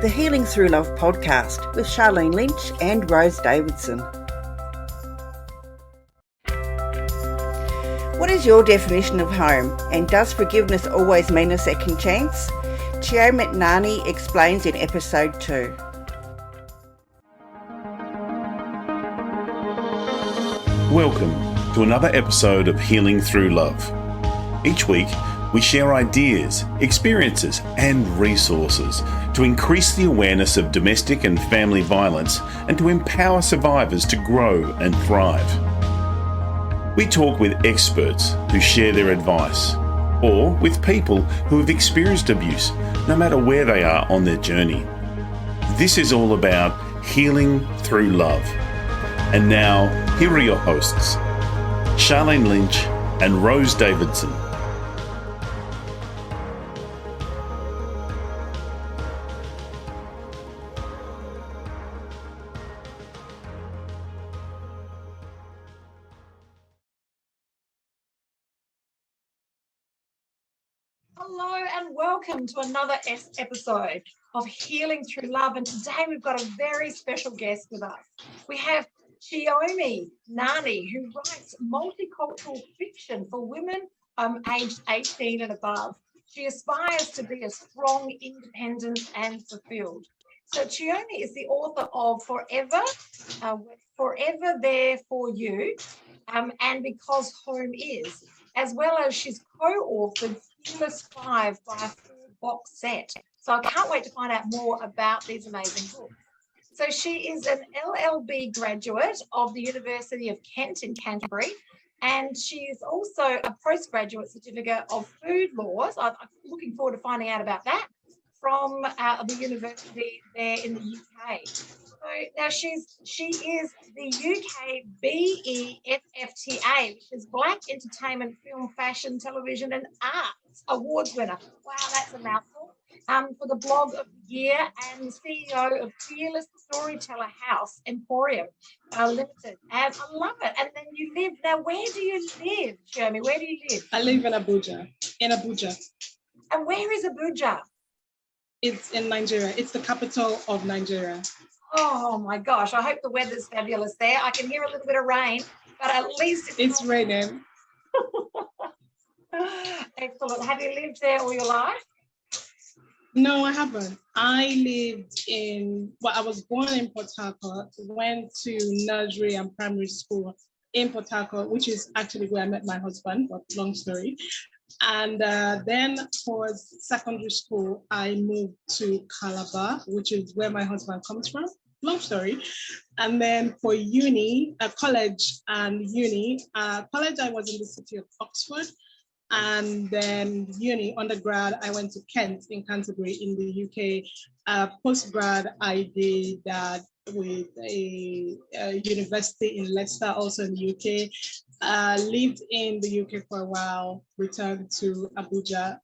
the Healing Through Love podcast with Sharlene Lynch and Rose Davidson. What is your definition of home, and does forgiveness always mean a second chance? Chioma Nnani explains in episode 2. Welcome to another episode of Healing Through Love. Each week, we share ideas, experiences, and resources to increase the awareness of domestic and family violence and to empower survivors to grow and thrive. We talk with experts who share their advice, or with people who have experienced abuse, no matter where they are on their journey. This is all about healing through love. And now, here are your hosts, Sharlene Lynch and Rose Davidson. Hello and welcome to another episode of Healing Through Love, and today we've got a very special guest with us. We have Chioma Nnani, who writes multicultural fiction for women aged 18 and above. She aspires to be a strong, independent and fulfilled. So Chioma is the author of Forever There For You, and Because Home Is, as well as she's co-authored Fearless 5 by a full box set. So I can't wait to find out more about these amazing books. So she is an LLB graduate of the University of Kent in Canterbury, and she is also a postgraduate certificate of food laws. I'm looking forward to finding out about that from the university there in the UK. So now she is the UK BEFFTA, which is Black Entertainment, Film, Fashion, Television and Arts Awards winner. Wow, that's a mouthful. For the blog of the year, and CEO of Fearless Storyteller House Emporium Limited. And I love it. And then you live, now where do you live, Chioma? Where do you live? I live in Abuja. And where is Abuja? It's in Nigeria. It's the capital of Nigeria. Oh my gosh, I hope the weather's fabulous there. I can hear a little bit of rain, but at least it's raining. Excellent. Have you lived there all your life? No, I haven't. I was born in Port Harcourt, went to nursery and primary school in Port Harcourt, which is actually where I met my husband, but long story. And then for secondary school, I moved to Calabar, which is where my husband comes from. Long story. And then for college I was in the city of Oxford. And then undergrad, I went to Kent in Canterbury in the UK. Postgrad, I did that with a university in Leicester, also in the UK. Lived in the UK for a while, returned to Abuja,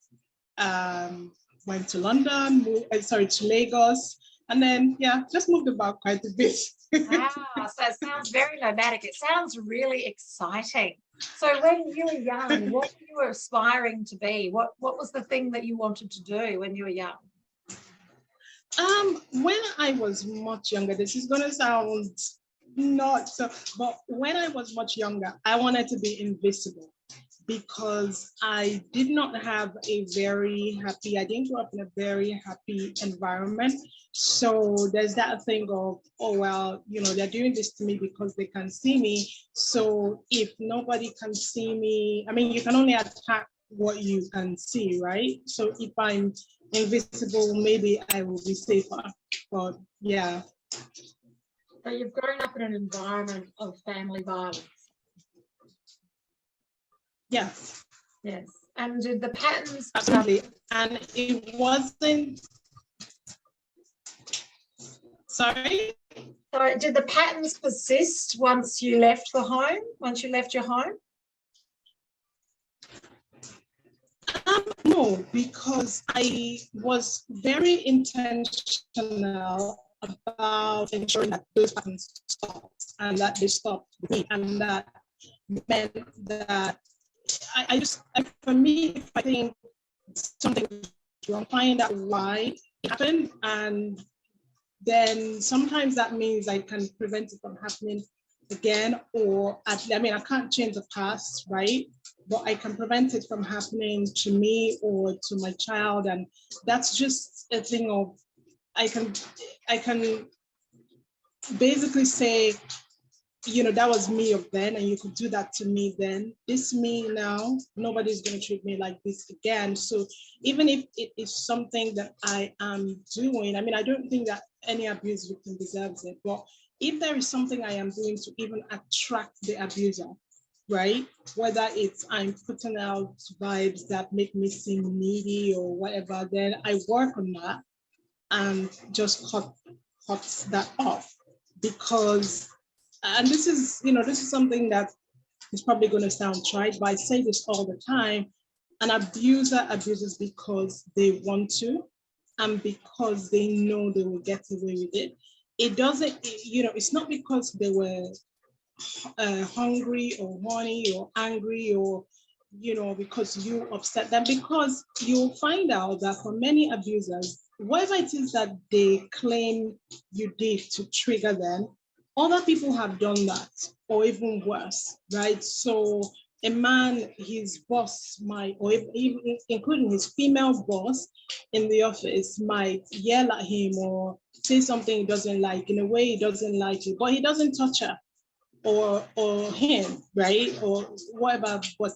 went to London, to Lagos, and then, just moved about quite a bit. Wow, so it sounds very nomadic. It sounds really exciting. So when you were young, what were you aspiring to be? What was the thing that you wanted to do when you were young? When I was much younger, this is going to sound not so, but when I was much younger, I wanted to be invisible because I did not have I didn't grow up in a very happy environment. So there's that thing of, they're doing this to me because they can see me. So if nobody can see me, you can only attack what you can see, right? So if I'm invisible, maybe I will be safer. But yeah. So you've grown up in an environment of family violence. Yes. Yes. And did the patterns... Absolutely. And it wasn't... Sorry? So did the patterns persist once you left your home? No, because I was very intentional about ensuring that those patterns stopped and that they stopped with me, and that meant that for me, if I think something wrong, find out why happen, and then sometimes that means I can prevent it from happening again, or I can't change the past, right? But I can prevent it from happening to me or to my child. And that's just a thing of, I can basically say, that was me of then, and you could do that to me then. This me now, nobody's going to treat me like this again. So even if it is something that I am doing, I don't think that any abuse victim deserves it, but if there is something I am doing to even attract the abuser, right? Whether it's I'm putting out vibes that make me seem needy or whatever, then I work on that and just cut that off. Because, and this is something that is probably going to sound trite, but I say this all the time: an abuser abuses because they want to, and because they know they will get away with it. It doesn't, it's not because they were hungry or horny or angry, or because you upset them, because you'll find out that for many abusers, whatever it is that they claim you did to trigger them, other people have done that, or even worse, right? So a man, his boss might, or even including his female boss in the office, might yell at him or say something he doesn't like in a way he doesn't like it, but he doesn't touch her or him, right? Or whatever. But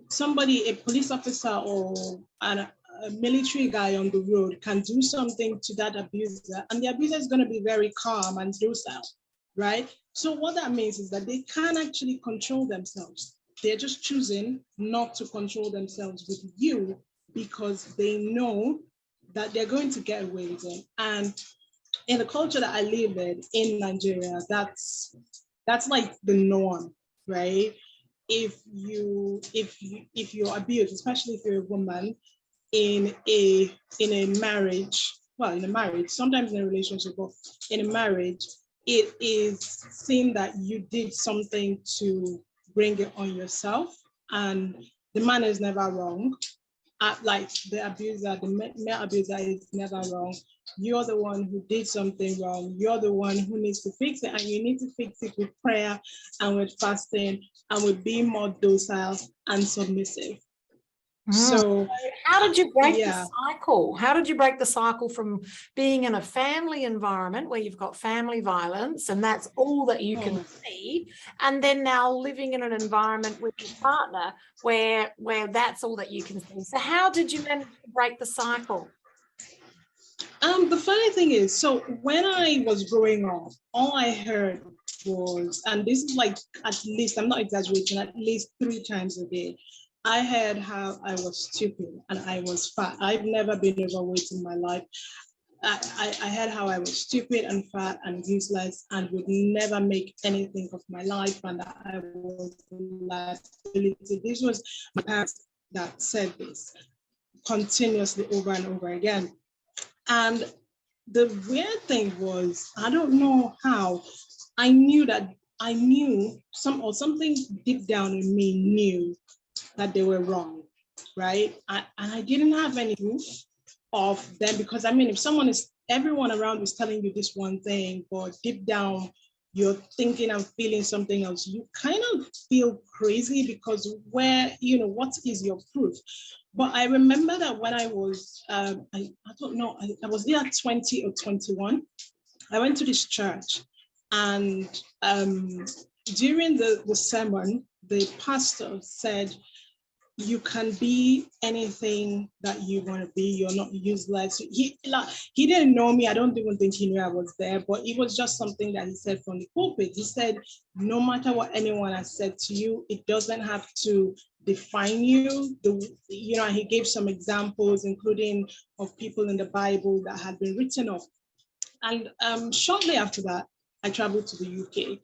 somebody, a police officer or a military guy on the road can do something to that abuser, and the abuser is going to be very calm and docile, right? So what that means is that they can actually control themselves. They're just choosing not to control themselves with you because they know that they're going to get away with it. And in the culture that I live in Nigeria, that's like the norm, right? If you're abused, especially if you're a woman in a marriage, sometimes in a relationship, but in a marriage, it is seen that you did something to bring it on yourself, and the man is never wrong. Like the abuser, the male abuser is never wrong. You're the one who did something wrong. You're the one who needs to fix it, and you need to fix it with prayer and with fasting and with being more docile and submissive. So how did you break the cycle? How did you break the cycle from being in a family environment where you've got family violence and that's all that you can see, and then now living in an environment with your partner where that's all that you can see? So how did you manage to break the cycle? The funny thing is, so when I was growing up, all I heard was, and this is like at least, I'm not exaggerating, at least 3 times a day, I heard how I was stupid and I was fat. I've never been overweight in my life. I heard how I was stupid and fat and useless and would never make anything of my life, and that I was a liability. This was my parents that said this continuously over and over again. And the weird thing was, I don't know how, I knew something deep down in me knew that they were wrong, right? And I didn't have any proof of them, because if everyone around is telling you this one thing, but deep down you're thinking and feeling something else, you kind of feel crazy, because what is your proof? But I remember that when I was, I don't know, I was either 20 or 21, I went to this church, and during the sermon, the pastor said, you can be anything that you want to be. You're not useless. He didn't know me. I don't even think he knew I was there, but it was just something that he said from the pulpit. He said, no matter what anyone has said to you, it doesn't have to define you. And he gave some examples, including of people in the Bible that had been written off. And shortly after that, I traveled to the UK,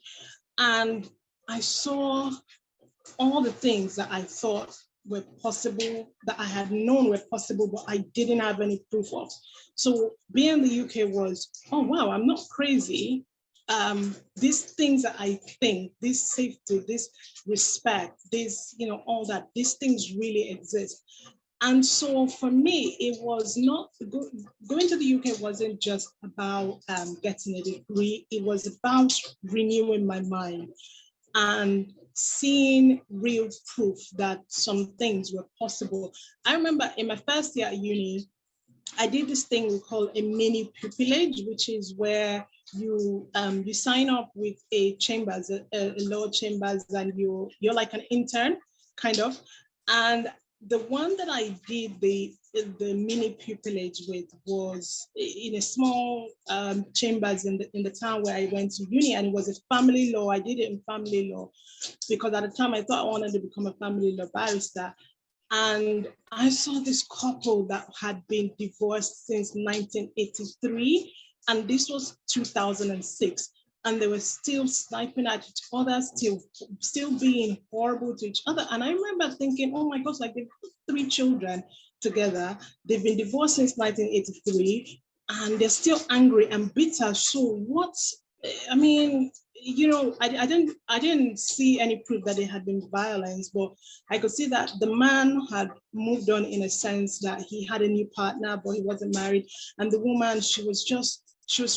and I saw all the things that I thought were possible, that I had known were possible, but I didn't have any proof of. So being in the UK was, oh wow, I'm not crazy. These things that I think, this safety, this respect, this, all that, these things really exist. And so for me, it was not going to the UK wasn't just about getting a degree. It was about renewing my mind and seeing real proof that some things were possible. I remember in my first year at uni, I did this thing we call a mini pupillage, which is where you sign up with a chambers, a lower chambers, and you're like an intern, kind of. And the one that I did the mini pupillage with was in a small chambers in the town where I went to uni, and it was a family law. I did it in family law because at the time I thought I wanted to become a family law barrister. And I saw this couple that had been divorced since 1983, and this was 2006. And they were still sniping at each other, still being horrible to each other. And I remember thinking, oh my gosh, like they've got 3 children together. They've been divorced since 1983, and they're still angry and bitter. So I mean, I didn't see any proof that there had been violence, but I could see that the man had moved on in a sense that he had a new partner, but he wasn't married. And the woman, she was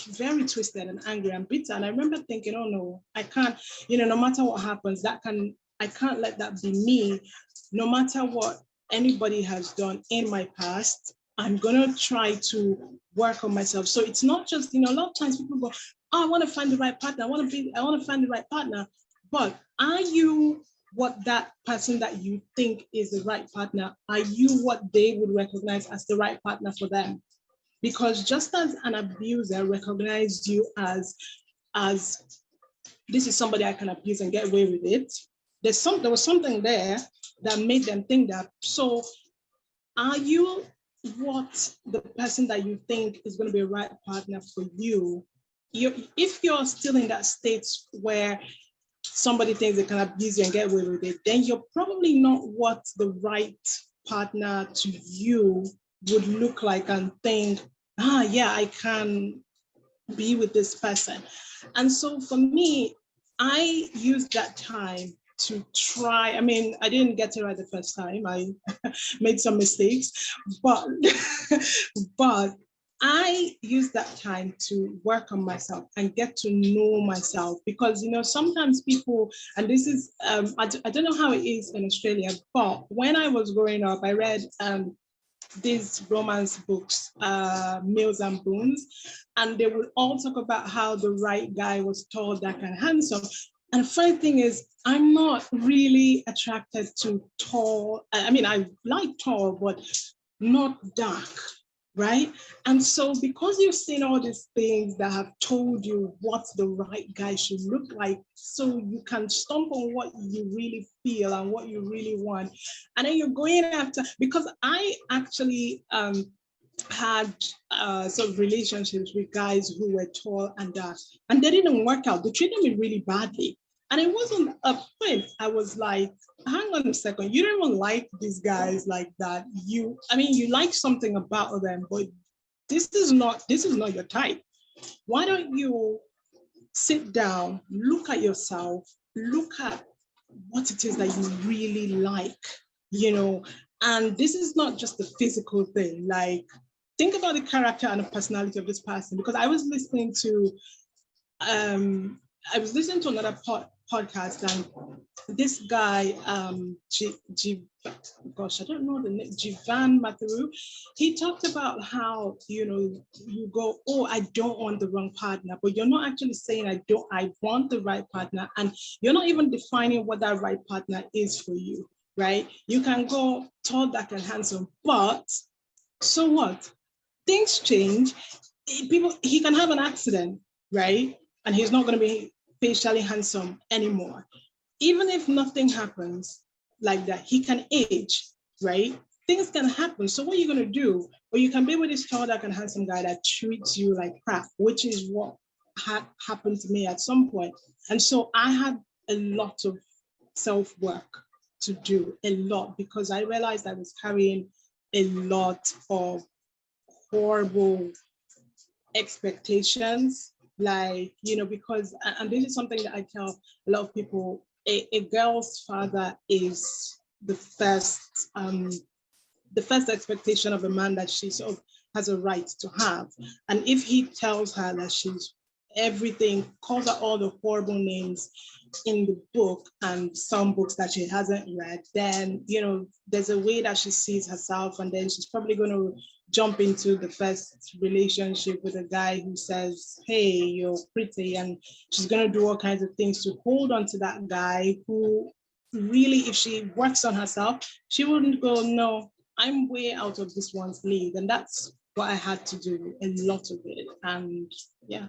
very twisted and angry and bitter. And I remember thinking, oh no, I can't, no matter what happens, I can't let that be me. No matter what anybody has done in my past, I'm gonna try to work on myself. So it's not just, a lot of times people go, oh, I want to find the right partner. I want to find the right partner. But are you what that person that you think is the right partner? Are you what they would recognize as the right partner for them? Because just as an abuser recognized you as this is somebody I can abuse and get away with it, there was something there that made them think that. So are you what the person that you think is going to be a right partner for you? If you're still in that state where somebody thinks they can abuse you and get away with it, then you're probably not what the right partner to you would look like and think, yeah, I can be with this person. And so for me, I used that time to try. I mean, I didn't get it right the first time. I made some mistakes, but I used that time to work on myself and get to know myself, because, sometimes people, and this is, I don't know how it is in Australia, but when I was growing up, I read these romance books, Mills and Boons, and they would all talk about how the right guy was tall, dark, and handsome. And the funny thing is, I'm not really attracted to tall. I mean, I like tall, but not dark. Right? And so because you've seen all these things that have told you what the right guy should look like, so you can stump on what you really feel and what you really want. And then you're going after, because I actually had sort of relationships with guys who were tall and dark, and they didn't work out. They treated me really badly. And it wasn't a point. I was like, hang on a second, you don't even like these guys like that. You like something about them, but this is not your type. Why don't you sit down, look at yourself, look at what it is that you really like, and this is not just a physical thing. Like, think about the character and the personality of this person, because I was listening to another podcast, and this guy, I don't know the name, Jivan Matharu, he talked about how, you go, oh, I don't want the wrong partner, but you're not actually saying I want the right partner, and you're not even defining what that right partner is for you, right? You can go tall, dark, and handsome, but so what? Things change. He can have an accident, right? And he's not going to be facially handsome anymore. Even if nothing happens like that, he can age, right? Things can happen. So what are you going to do? Or you can be with this tall, dark, and handsome guy that treats you like crap, which is what happened to me at some point. And so I had a lot of self-work to do, a lot, because I realized I was carrying a lot of horrible expectations, like, because, and this is something that I tell a lot of people, a girl's father is the first the first expectation of a man that she sort of has a right to have. And if he tells her that she's everything, calls her all the horrible names in the book and some books that she hasn't read, then, you know, there's a way that she sees herself, and then she's probably going to jump into the first relationship with a guy who says, hey, you're pretty, and she's going to do all kinds of things to hold on to that guy who really, if she works on herself, she wouldn't go, no, I'm way out of this one's league. And that's what I had to do, a lot of it. And yeah.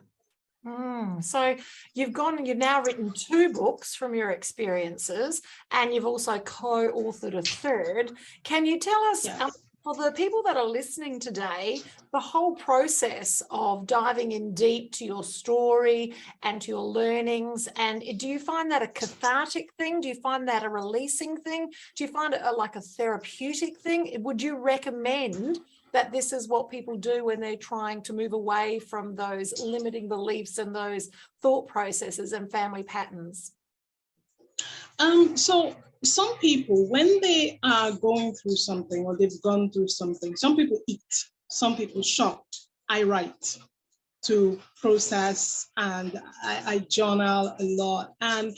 So you've now written 2 books from your experiences, and you've also co-authored a third. Can you tell us, for the people that are listening today, the whole process of diving in deep to your story and to your learnings? And do you find that a cathartic thing? Do you find that a releasing thing? Do you find it like a therapeutic thing? Would you recommend that this is what people do when they're trying to move away from those limiting beliefs and those thought processes and family patterns? So some people, when they are going through something or they've gone through something, some people eat, some people shop. I write to process, and I journal a lot. And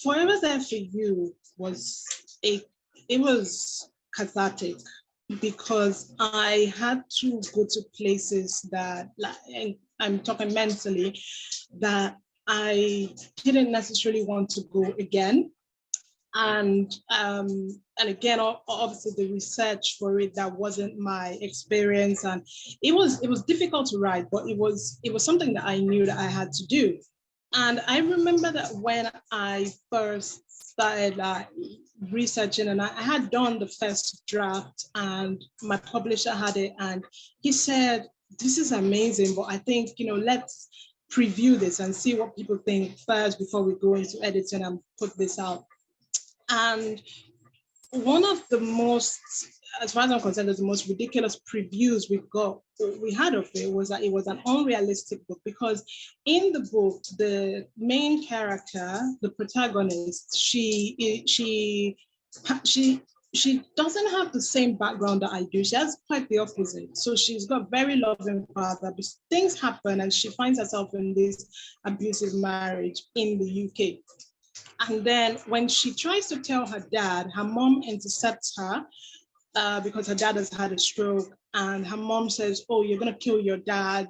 Forever There For You was cathartic, because I had to go to places that, like, I'm talking mentally, that I didn't necessarily want to go again. And again, obviously the research for it, that wasn't my experience, and it was difficult to write, but it was something that I knew that I had to do. And I remember that when I first started researching, and I had done the first draft, and my publisher had it, and he said, this is amazing, but I think, you know, let's preview this and see what people think first before we go into editing and put this out. And one of the most, as far as I'm concerned, the most ridiculous previews we had of it was that it was an unrealistic book, because in the book, the main character, the protagonist, she doesn't have the same background that I do. She has quite the opposite. So she's got a very loving father, but things happen and she finds herself in this abusive marriage in the UK. And then when she tries to tell her dad, her mom intercepts her because her dad has had a stroke. And her mom says, oh, you're going to kill your dad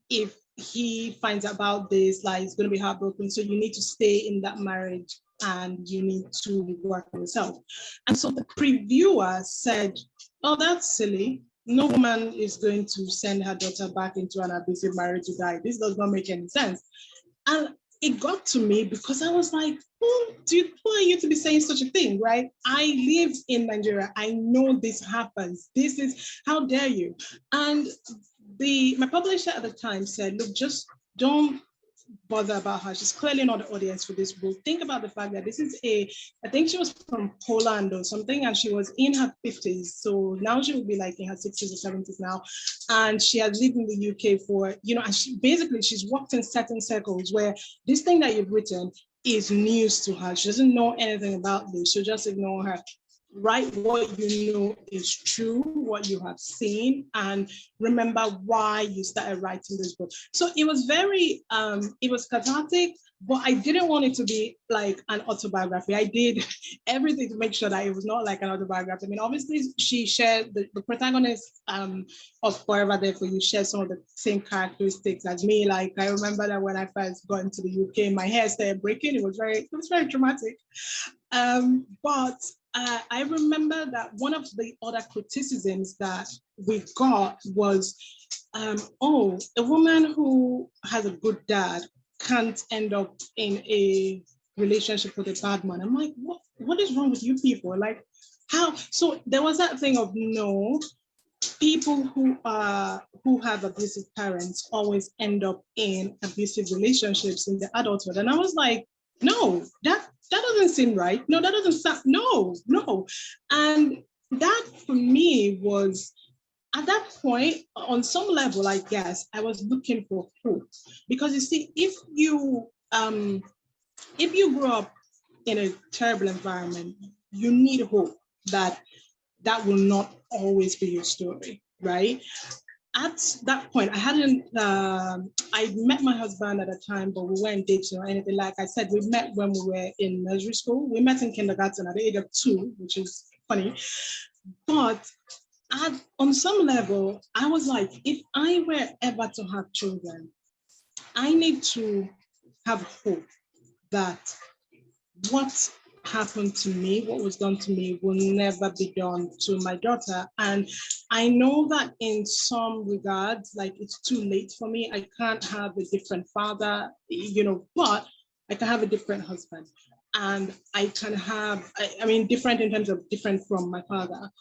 if he finds out about this, like, he's going to be heartbroken. So you need to stay in that marriage and you need to work on yourself. And so the previewer said, oh, that's silly. No woman is going to send her daughter back into an abusive marriage to die. This does not make any sense. And it got to me because I was like, who are you to be saying such a thing, right? I live in Nigeria. I know this happens. This is, how dare you? And my publisher at the time said, look, just don't bother about her. She's clearly not the audience for this book. Think about the fact that this is I think she was from Poland or something, and she was in her 50s. So now she would be like in her 60s or 70s now. And she has lived in the UK for, you know, and she's walked in certain circles where this thing that you've written is news to her. She doesn't know anything about this. She'll just ignore her. Write what you know is true, what you have seen, and remember why you started writing this book. So it was very, it was cathartic, but I didn't want it to be like an autobiography. I did everything to make sure that it was not like an autobiography. I mean, obviously she shared, the protagonist of Forever There For You shares some of the same characteristics as me. Like, I remember that when I first got into the UK, my hair started breaking. It was very traumatic. But I remember that one of the other criticisms that we got was, a woman who has a good dad can't end up in a relationship with a bad man. I'm like, what is wrong with you people? Like, how? So there was that thing of, no, people who have abusive parents always end up in abusive relationships in the adulthood. And I was like, no, that doesn't seem right. No, that doesn't sound, no. And that for me was, at that point, on some level, I guess, I was looking for hope. Because you see, if you grow up in a terrible environment, you need hope that that will not always be your story, right? At that point, I met my husband at a time, but we weren't dating or anything. Like I said, we met when we were in nursery school. We met in kindergarten at the age of 2, which is funny. But on some level, I was like, if I were ever to have children, I need to have hope that what happened to me, what was done to me, will never be done to my daughter. And I know that in some regards, like it's too late for me. I can't have a different father, but I can have a different husband. And I can have, I mean, different in terms of different from my father.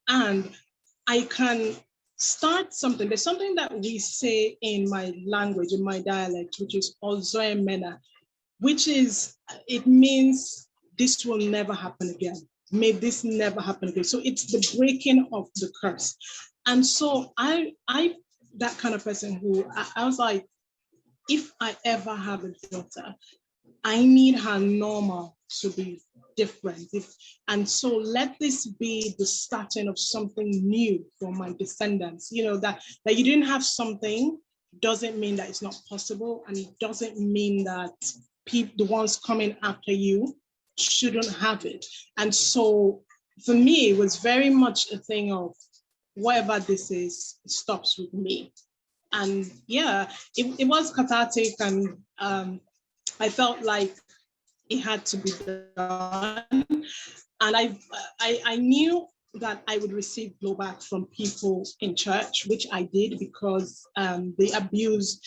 And I can start something. There's something that we say in my language, in my dialect, which is Ozoe Mena, which is, it means this will never happen again. May this never happen again. So it's the breaking of the curse. And so I that kind of person who, I was like, if I ever have a daughter, I need her normal to be different. And so let this be the starting of something new for my descendants. That you didn't have something doesn't mean that it's not possible. And it doesn't mean that the ones coming after you shouldn't have it. And so for me, it was very much a thing of whatever this is, it stops with me. And yeah, it was cathartic, and I felt like it had to be done. And I knew that I would receive blowback from people in church, which I did, because the abuse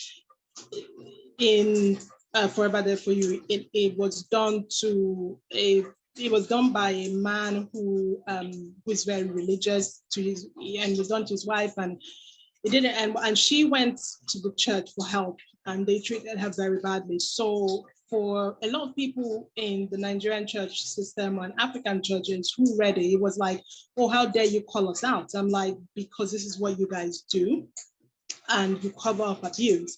in Forever There For You, it was done by a man who is very religious and was done to his wife, and it didn't end. And she went to the church for help, and they treated her very badly. So for a lot of people in the Nigerian church system and African churches who read it, it was like, oh, how dare you call us out? I'm like, because this is what you guys do, and you cover up abuse.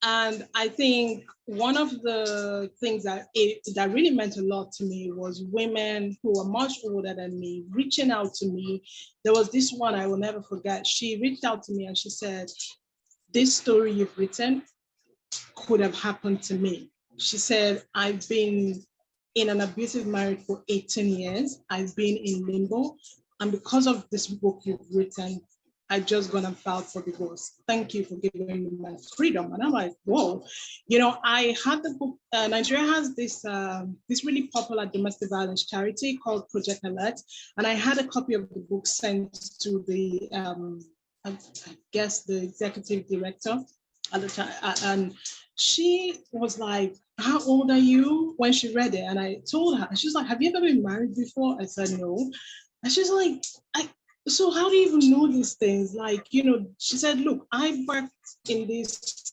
And I think one of the things that really meant a lot to me was women who are much older than me reaching out to me. There was this one I will never forget. She reached out to me and she said, this story you've written could have happened to me. She said, I've been in an abusive marriage for 18 years. I've been in limbo. And because of this book you've written, I just gone and filed for divorce. Thank you for giving me my freedom. And I'm like, whoa. I had the book, Nigeria has this really popular domestic violence charity called Project Alert. And I had a copy of the book sent to the, I guess, the executive director at the time. And she was like, how old are you, when she read it? And I told her, and she's like, have you ever been married before? I said, no. And she's like, so how do you even know these things? She said, look, I worked in this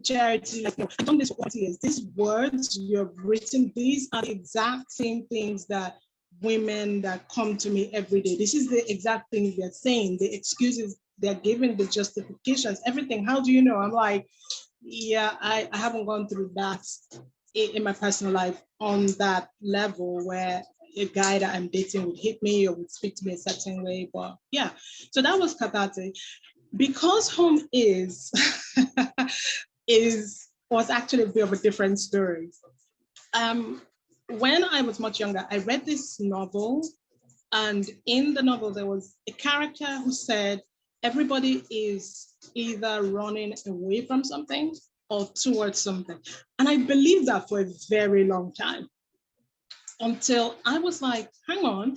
charity, I've done this for 40 years. These words you've written, these are the exact same things that women that come to me every day, this is the exact things they're saying, the excuses they're giving, the justifications, everything. How do you know? I'm like, yeah, I haven't gone through that in my personal life on that level where a guy that I'm dating would hit me or would speak to me a certain way. But yeah, so that was cathartic. Because Home was actually a bit of a different story. When I was much younger, I read this novel, and in the novel there was a character who said everybody is either running away from something or towards something. And I believed that for a very long time, until I was like, hang on,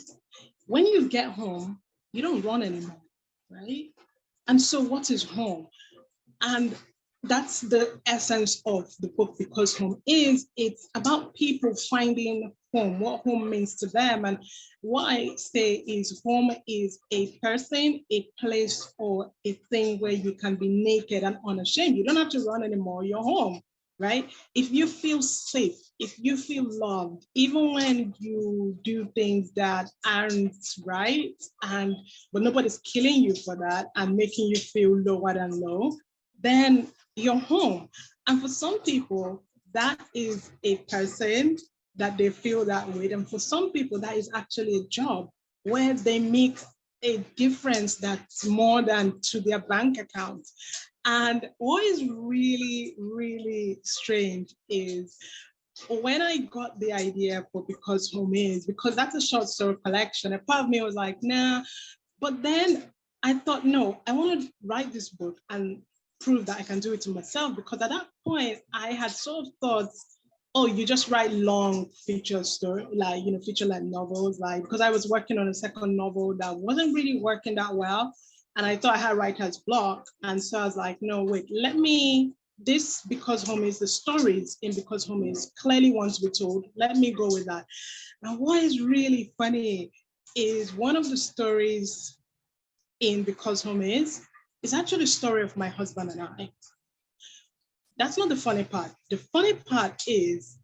when you get home, you don't run anymore, right? And so what is home? And that's the essence of the book, Because Home Is. It's about people finding home, what home means to them. And what I say is home is a person, a place, or a thing where you can be naked and unashamed. You don't have to run anymore, you're home, right? If you feel safe, if you feel loved, even when you do things that aren't right, but nobody's killing you for that and making you feel lower than low, then you're home. And for some people, that is a person that they feel that way. And for some people, that is actually a job. where they make a difference that's more than to their bank account. And what is really, really strange is when I got the idea for Because Home Is, because that's a short story collection, a part of me was like, nah. But then I thought, no, I want to write this book and prove that I can do it to myself, because at that point I had sort of thought, oh, you just write long feature story, like, feature length novels, like, because I was working on a second novel that wasn't really working that well. And I thought I had writer's block. And so I was like, no, wait, this Because Home Is, the stories in Because Home Is clearly want to be told. Let me go with that. And what is really funny is one of the stories in Because Home Is actually a story of my husband and I. That's not the funny part. The funny part is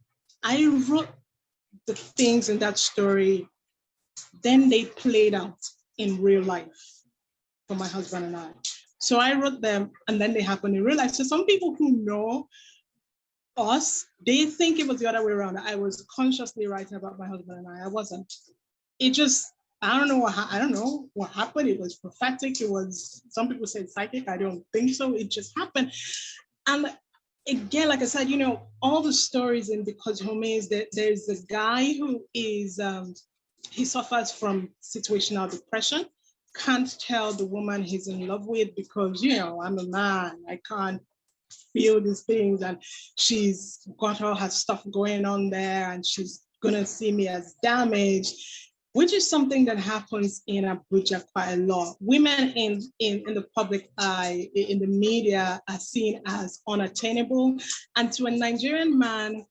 I wrote the things in that story, then they played out in real life for my husband and I. So I wrote them and then they happened in real life. So some people who know us, they think it was the other way around. I was consciously writing about my husband and I wasn't. It just, I don't know what happened. It was prophetic. It was, some people say psychic. I don't think so. It just happened. And again, like I said, all the stories in Because Home Is, that there's a guy who is, he suffers from situational depression, can't tell the woman he's in love with because, I'm a man, I can't feel these things, and she's got all her stuff going on there and she's gonna see me as damaged, which is something that happens in Abuja quite a lot. Women in the public eye, in the media, are seen as unattainable. And to a Nigerian man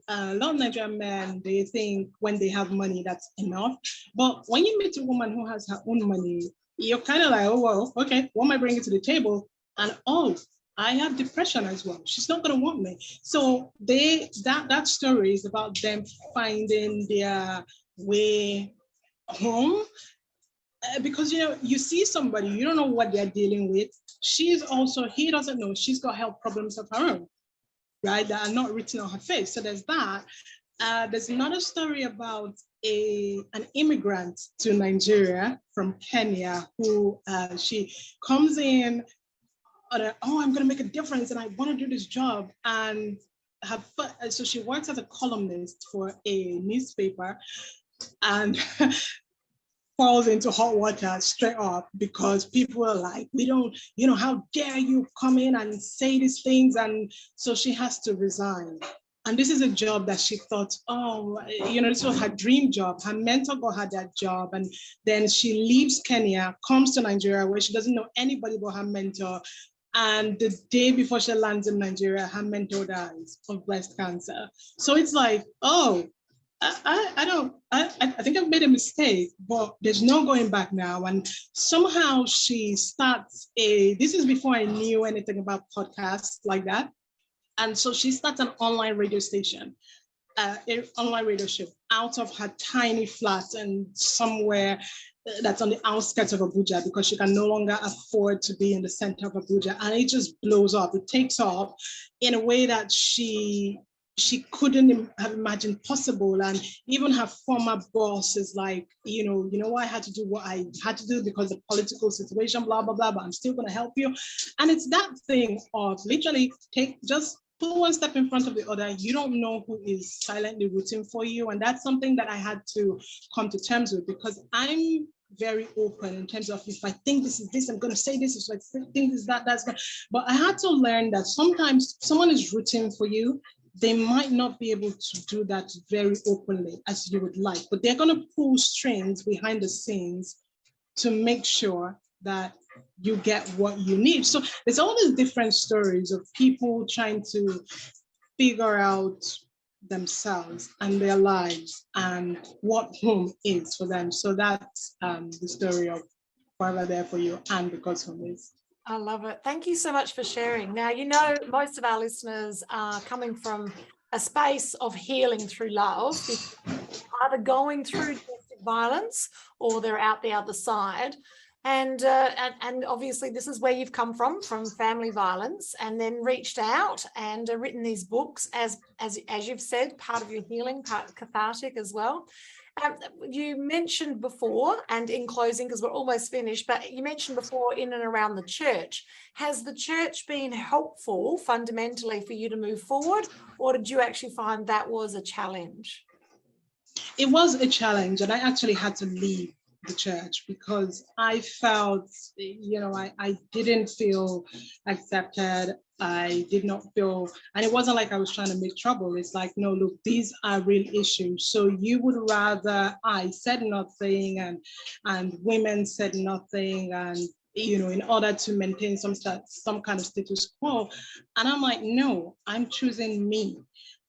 a lot of Nigerian men, they think when they have money, that's enough. But when you meet a woman who has her own money, you're kind of like, oh, well, okay, what am I bringing to the table? And oh, I have depression as well. She's not going to want me. So that story is about them finding their way home, because you see somebody, you don't know what they're dealing with. He doesn't know, she's got health problems of her own, right, that are not written on her face. So there's that. There's another story about an immigrant to Nigeria from Kenya who she comes in I'm going to make a difference and I want to do this job, and so she works as a columnist for a newspaper and falls into hot water straight up because people are like, we don't, how dare you come in and say these things? And so she has to resign. And this is a job that she thought, this was her dream job. Her mentor got her that job. And then she leaves Kenya, comes to Nigeria where she doesn't know anybody but her mentor. And the day before she lands in Nigeria, her mentor dies of breast cancer. So it's like, I think I've made a mistake, but there's no going back now. And somehow she starts this is before I knew anything about podcasts like that. And so she starts an online radio station, an online radio show out of her tiny flat and somewhere that's on the outskirts of Abuja, because she can no longer afford to be in the center of Abuja. And it just blows up. It takes off in a way that she couldn't have imagined possible. And even her former boss is like, I had to do what I had to do because of the political situation, blah, blah, blah, but I'm still going to help you. And it's that thing of literally just put one step in front of the other. You don't know who is silently rooting for you. And that's something that I had to come to terms with, because I'm very open in terms of, if I think this is this, I'm going to say this. If I think this is that, that's that. But I had to learn that sometimes someone is rooting for you. They might not be able to do that very openly as you would like, but they're going to pull strings behind the scenes to make sure that you get what you need. So there's all these different stories of people trying to figure out themselves and their lives and what home is for them. So that's the story of Forever There For You and Because Home Is. I love it. Thank you so much for sharing. Now, most of our listeners are coming from a space of healing through love, either going through domestic violence or they're out the other side. And obviously this is where you've come from family violence, and then reached out and written these books as you've said, part of your healing, part cathartic as well. You mentioned before, and in closing, because we're almost finished, but you mentioned before in and around the church. Has the church been helpful fundamentally for you to move forward, or did you actually find that was a challenge? It was a challenge, and I actually had to leave the church because I felt, I didn't feel accepted. I did not feel, and it wasn't like I was trying to make trouble. It's like, no, look, these are real issues. So you would rather I said nothing and women said nothing, and in order to maintain some kind of status quo. And I'm like, no, I'm choosing me.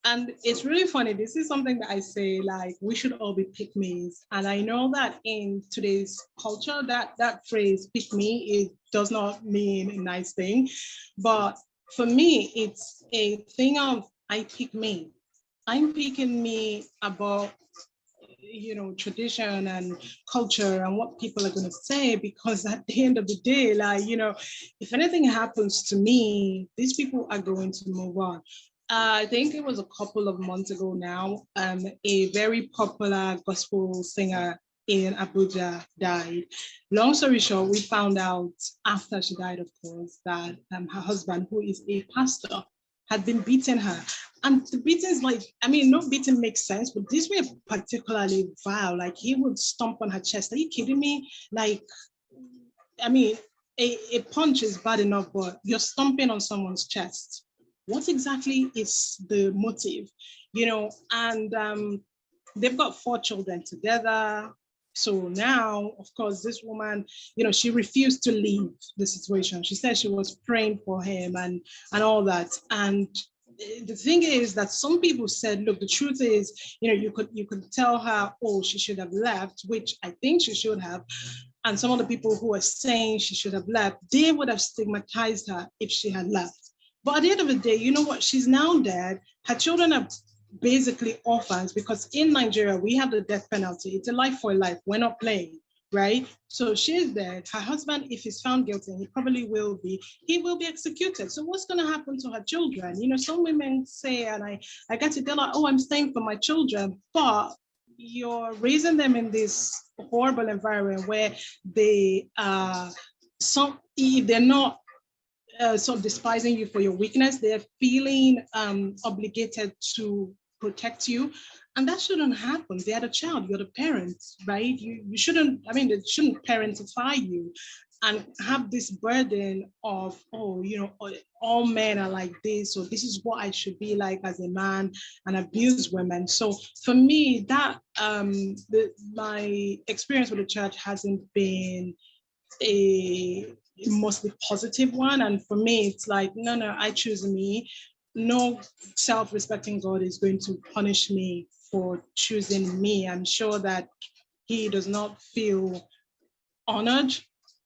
And it's really funny. This is something that I say, like, we should all be pick-me's. And I know that in today's culture, that phrase, pick me, it does not mean a nice thing. But for me, it's a thing of, I pick me. I'm picking me about, tradition and culture and what people are going to say, because at the end of the day, like, if anything happens to me, these people are going to move on. I think it was a couple of months ago now, a very popular gospel singer in Abuja died. Long story short, we found out after she died, of course, that her husband, who is a pastor, had been beating her. And the beatings, no beating makes sense, but these were particularly vile. Like, he would stomp on her chest. Are you kidding me? Like, a punch is bad enough, but you're stomping on someone's chest. What exactly is the motive? And they've got 4 children together. So now, of course, this woman, she refused to leave the situation. She said she was praying for him and all that. And the thing is that some people said, look, the truth is, you could tell her, oh, she should have left, which I think she should have. And some of the people who are saying she should have left, they would have stigmatized her if she had left. But at the end of the day, you know what? She's now dead. Her children are basically orphans, because in Nigeria, we have the death penalty. It's a life for a life. We're not playing, right? So she's dead. Her husband, if he's found guilty, and he probably will be, he will be executed. So what's going to happen to her children? Some women say, and I get it, they're like, oh, I'm staying for my children. But you're raising them in this horrible environment where they if they're not sort of despising you for your weakness, they're feeling obligated to protect you. And that shouldn't happen. They had a child, you're the parent, right? You shouldn't, they shouldn't parentify you and have this burden of, all men are like this, so this is what I should be like as a man, and abuse women. So for me, that my experience with the church hasn't been a mostly positive one. And for me, it's like, no, I choose me. No self-respecting God is going to punish me for choosing me. I'm sure that he does not feel honored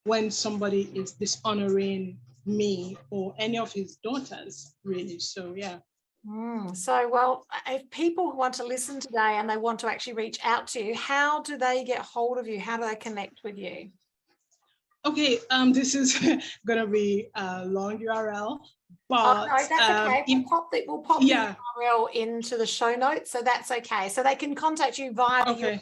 when somebody is dishonoring me or any of his daughters, really. So, yeah. So, if people want to listen today and they want to actually reach out to you, how do they get hold of you? How do they connect with you? Okay, this is going to be a long URL, but... no, that's okay. We'll pop the URL into the show notes, so that's okay. So they can contact you via the URL,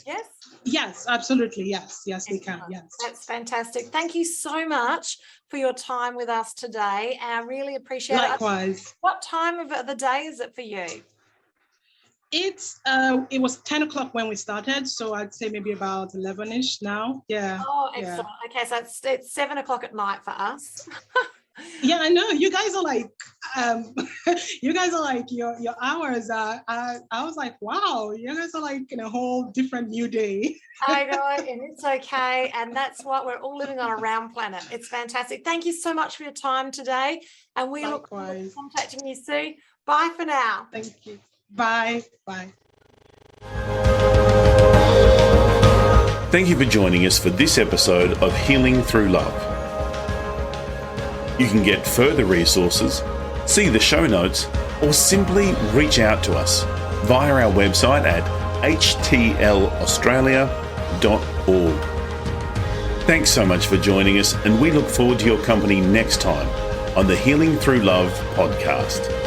yes? Yes, absolutely, yes, we can, yes. That's fantastic. Thank you so much for your time with us today. I really appreciate it. Likewise. What time of the day is it for you? It was 10 o'clock when we started, so I'd say maybe about 11ish now. Yeah. Oh, excellent. Yeah. Okay, so it's 7 o'clock at night for us. Yeah, I know. You guys are like, your hours are. I was like, wow, you guys are like in a whole different new day. I know, and it's okay. And that's what we're all living on a round planet. It's fantastic. Thank you so much for your time today. And we look forward to contacting you soon. Bye for now. Thank you. Bye. Bye. Thank you for joining us for this episode of Healing Through Love. You can get further resources, see the show notes, or simply reach out to us via our website at htlaustralia.org. Thanks so much for joining us, and we look forward to your company next time on the Healing Through Love podcast.